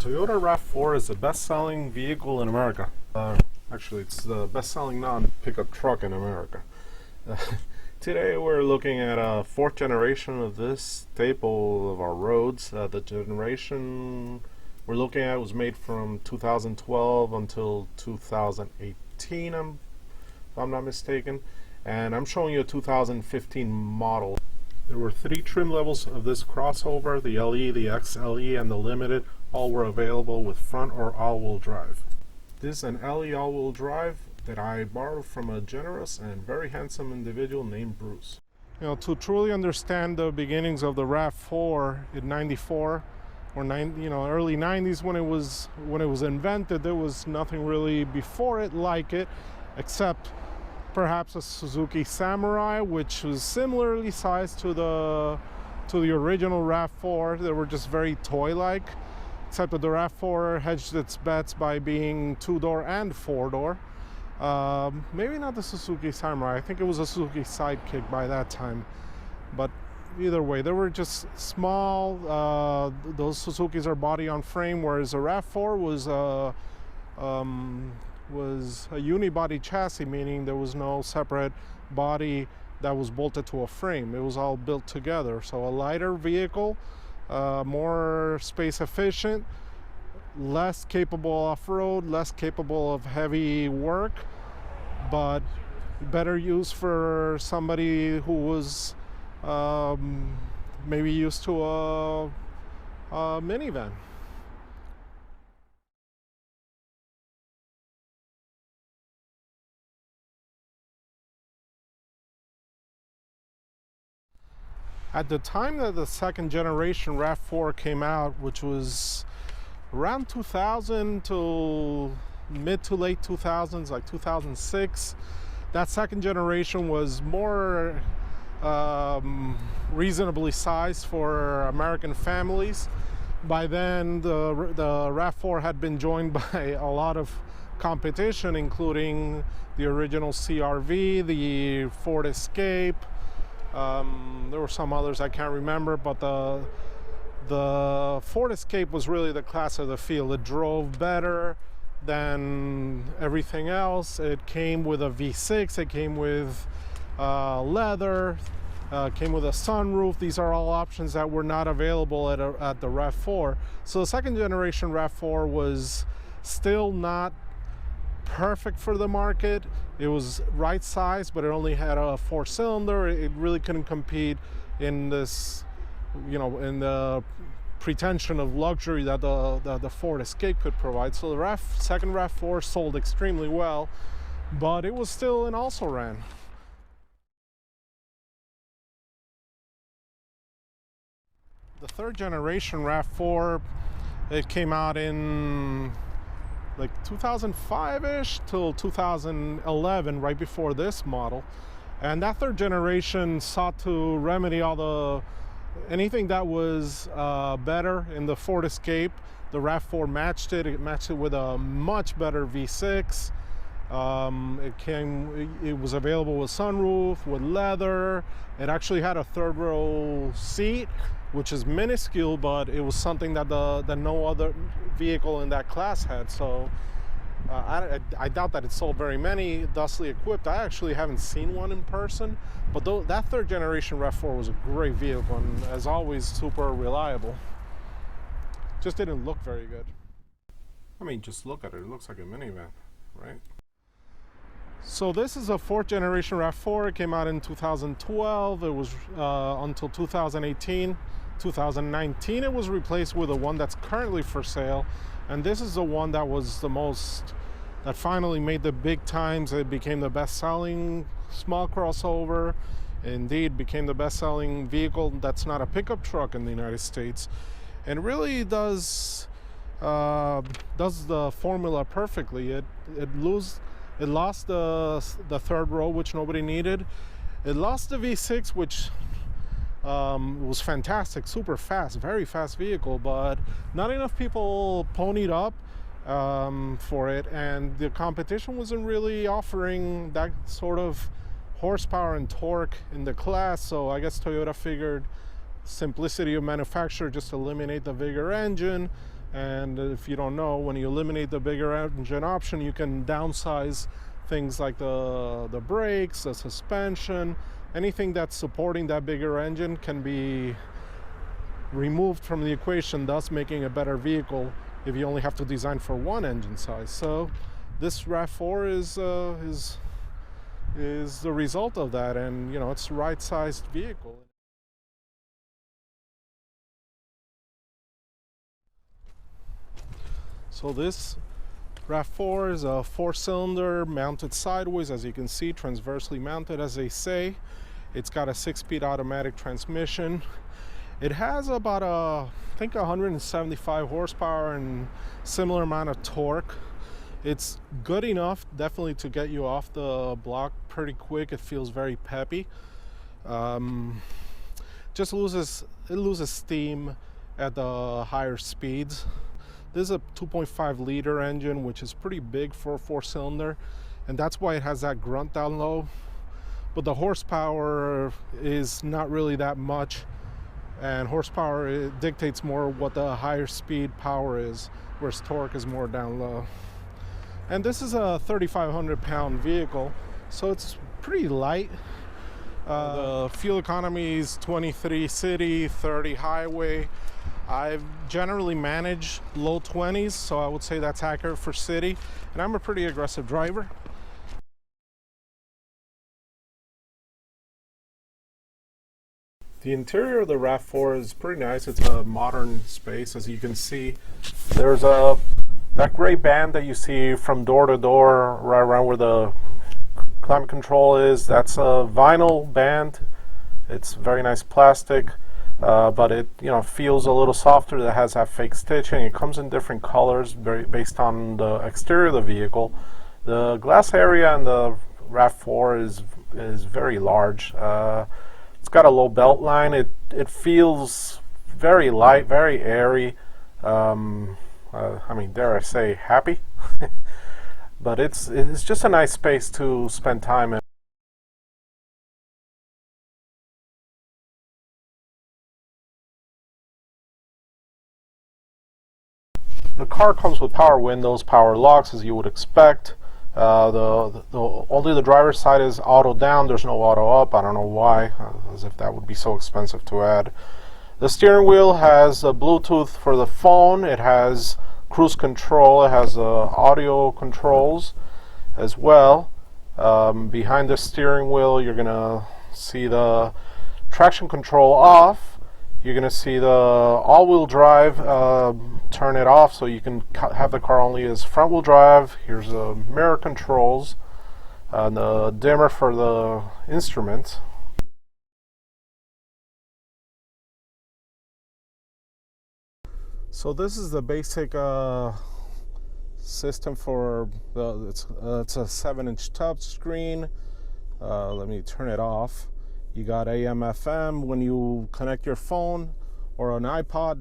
Toyota RAV4 is the best-selling vehicle in America. Actually, it's the best-selling non-pickup truck in America. Today we're looking at a fourth generation of this staple of our roads. The generation we're looking at was made from 2012 until 2018, if I'm not mistaken. And I'm showing you a 2015 model. There were 3 trim levels of this crossover: the LE, the XLE, and the Limited. All were available with front or all-wheel drive. This is an LE all-wheel drive that I borrowed from a generous and very handsome individual named Bruce. You know, to truly understand the beginnings of the RAV4 in '94 or early '90s when it was invented, there was nothing really before it like it, except perhaps a Suzuki Samurai, which was similarly sized to the original RAV4. They were just very toy-like, except that the RAV4 hedged its bets by being 2-door and 4-door. Maybe not the Suzuki Samurai. I think it was a Suzuki Sidekick by that time. But either way, they were just small. Those Suzukis are body on frame, whereas the RAV4 was a unibody chassis, meaning there was no separate body that was bolted to a frame. It was all built together. So a lighter vehicle, more space efficient, less capable off-road, less capable of heavy work, but better use for somebody who was maybe used to a minivan. At the time that the second generation RAV4 came out, which was around 2000 to mid to late 2000s, like 2006, that second generation was more reasonably sized for American families. By then, the RAV4 had been joined by a lot of competition, including the original CR-V, the Ford Escape. There were some others I can't remember, but the Ford Escape was really the class of the field. It drove better than everything else. It came with a V6, it came with leather, came with a sunroof. These are all options that were not available at the RAV4. So the second generation RAV4 was still not perfect for the market. It was right size, but it only had a 4-cylinder. It really couldn't compete in this, in the pretension of luxury that the Ford Escape could provide. So the second RAV4 sold extremely well, but it was still an also-ran. The third generation RAV4, it came out in like 2005-ish till 2011, right before this model. And that third generation sought to remedy anything that was better in the Ford Escape. The RAV4 matched it. It matched it with a much better V6. It was available with sunroof, with leather. It actually had a third-row seat, which is minuscule, but it was something that no other vehicle in that class had. So I doubt that it sold very many thusly equipped. I actually haven't seen one in person, but that third generation RAV4 was a great vehicle and, as always, super reliable. Just didn't look very good. I mean, just look at it. It looks like a minivan, right? So this is a fourth generation RAV4. It came out in 2012. It was until 2018. 2019 it was replaced with the one that's currently for sale, and this is the one that finally made the big times. It became the best-selling small crossover. Indeed, became the best-selling vehicle that's not a pickup truck in the United States, and really does the formula perfectly. It lost the third row, which nobody needed. It lost the V6, which was fantastic, super fast, very fast vehicle, but not enough people ponied up for it, and the competition wasn't really offering that sort of horsepower and torque in the class. So I guess Toyota figured simplicity of manufacture, just eliminate the Vigor engine And if you don't know, when you eliminate the bigger engine option, you can downsize things like the brakes, the suspension, anything that's supporting that bigger engine can be removed from the equation, thus making a better vehicle if you only have to design for one engine size. So this RAV4 is the result of that, and you know, it's the right sized vehicle. So this RAV4 is a 4-cylinder mounted sideways, as you can see, transversely mounted, as they say. It's got a 6-speed automatic transmission. It has about I think 175 horsepower and similar amount of torque. It's good enough, definitely, to get you off the block pretty quick. It feels very peppy. It loses steam at the higher speeds. This is a 2.5 liter engine, which is pretty big for a 4-cylinder, and that's why it has that grunt down low. But the horsepower is not really that much, and horsepower, it dictates more what the higher speed power is, whereas torque is more down low. And this is a 3,500 pound vehicle, so it's pretty light. The fuel economy is 23 city, 30 highway. I've generally managed low 20s, so I would say that's accurate for city, and I'm a pretty aggressive driver. The interior of the RAV4 is pretty nice. It's a modern space, as you can see. There's that gray band that you see from door to door, right around where the climate control is. That's a vinyl band. It's very nice plastic. But it, you know, feels a little softer. That has that fake stitching. It comes in different colors based on the exterior of the vehicle. The glass area on the RAV4 is very large. It's got a low belt line. It feels very light, very airy. I mean, dare I say, happy. But it's just a nice space to spend time in. The car comes with power windows, power locks, as you would expect. Only the driver's side is auto down. There's no auto up. I don't know why, as if that would be so expensive to add. The steering wheel has a Bluetooth for the phone. It has cruise control. It has audio controls as well. Behind the steering wheel, you're gonna see the traction control off. You're going to see the all-wheel drive, turn it off so you can have the car only as front-wheel drive. Here's the mirror controls, and the dimmer for the instruments. So this is the basic system for it's a 7-inch touch screen. Let me turn it off. You got AM/FM. When you connect your phone or an iPod,